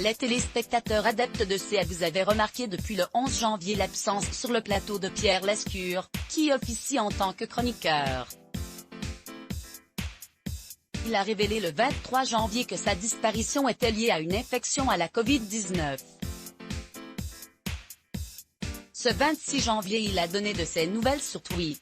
Les téléspectateurs adeptes de CA, vous avez remarqué depuis le 11 janvier l'absence sur le plateau de Pierre Lescure, qui officie en tant que chroniqueur. Il a révélé le 23 janvier que sa disparition était liée à une infection à la Covid-19. Ce 26 janvier, il a donné de ses nouvelles sur Twitter.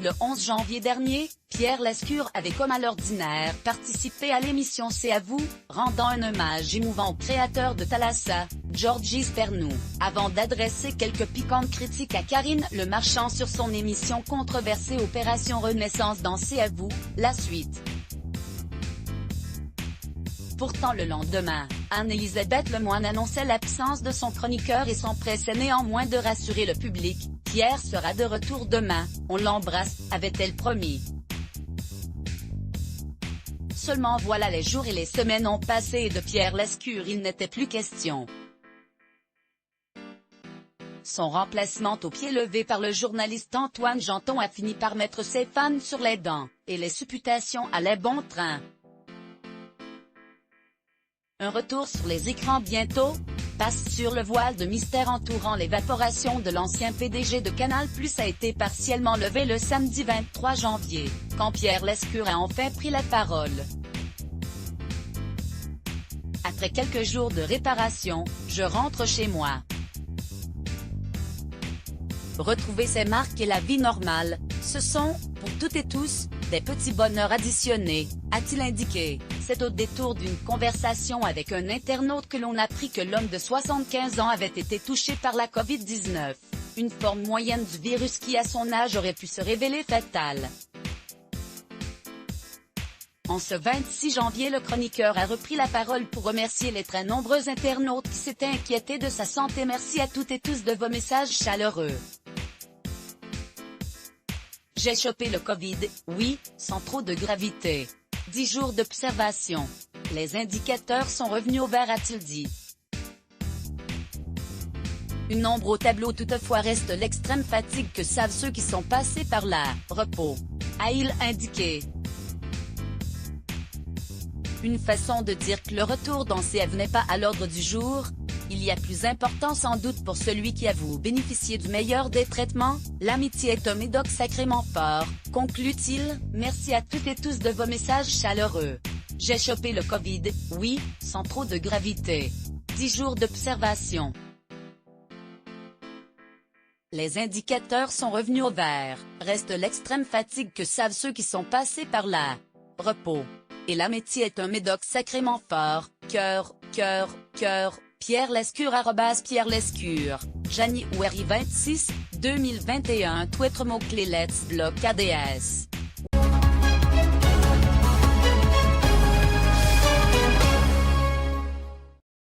Le 11 janvier dernier, Pierre Lescure avait comme à l'ordinaire participé à l'émission C'est à vous, rendant un hommage émouvant au créateur de Thalassa, Georges Pernou, avant d'adresser quelques piquantes critiques à Karine Le Marchand sur son émission controversée Opération Renaissance dans C'est à vous, la suite. Pourtant le lendemain, Anne-Elisabeth Lemoine annonçait l'absence de son chroniqueur et s'empressait néanmoins de rassurer le public. Pierre sera de retour demain, on l'embrasse, avait-elle promis. Seulement voilà, les jours et les semaines ont passé et de Pierre Lescure il n'était plus question. Son remplacement au pied levé par le journaliste Antoine Janton a fini par mettre ses fans sur les dents, et les supputations allaient bon train. Un retour sur les écrans bientôt? Passe sur le voile de mystère entourant l'évaporation de l'ancien PDG de Canal+ a été partiellement levé le samedi 23 janvier, quand Pierre Lescure a enfin pris la parole. Après quelques jours de réparation, je rentre chez moi. Retrouver ses marques et la vie normale, ce sont, pour toutes et tous, des petits bonheurs additionnés, a-t-il indiqué. C'est au détour d'une conversation avec un internaute que l'on apprit que l'homme de 75 ans avait été touché par la Covid-19, une forme moyenne du virus qui à son âge aurait pu se révéler fatale. En ce 26 janvier, le chroniqueur a repris la parole pour remercier les très nombreux internautes qui s'étaient inquiétés de sa santé. Merci à toutes et tous de vos messages chaleureux. J'ai chopé le Covid, oui, sans trop de gravité. 10 jours d'observation. Les indicateurs sont revenus au vert, a-t-il dit. Une ombre au tableau toutefois reste l'extrême fatigue que savent ceux qui sont passés par là. Repos, a-t-il indiqué. Une façon de dire que le retour dans CF n'est pas à l'ordre du jour. Il y a plus important sans doute pour celui qui avoue bénéficier du meilleur des traitements. L'amitié est un médoc sacrément fort, conclut-il. Merci à toutes et tous de vos messages chaleureux. J'ai chopé le Covid, oui, sans trop de gravité. 10 jours d'observation. Les indicateurs sont revenus au vert. Reste l'extrême fatigue que savent ceux qui sont passés par là. Repos. Et l'amitié est un médoc sacrément fort. Cœur. Pierre Lescure @Pierre Lescure, January 26, 2021. Twitter mot-clé Let's Block ADS.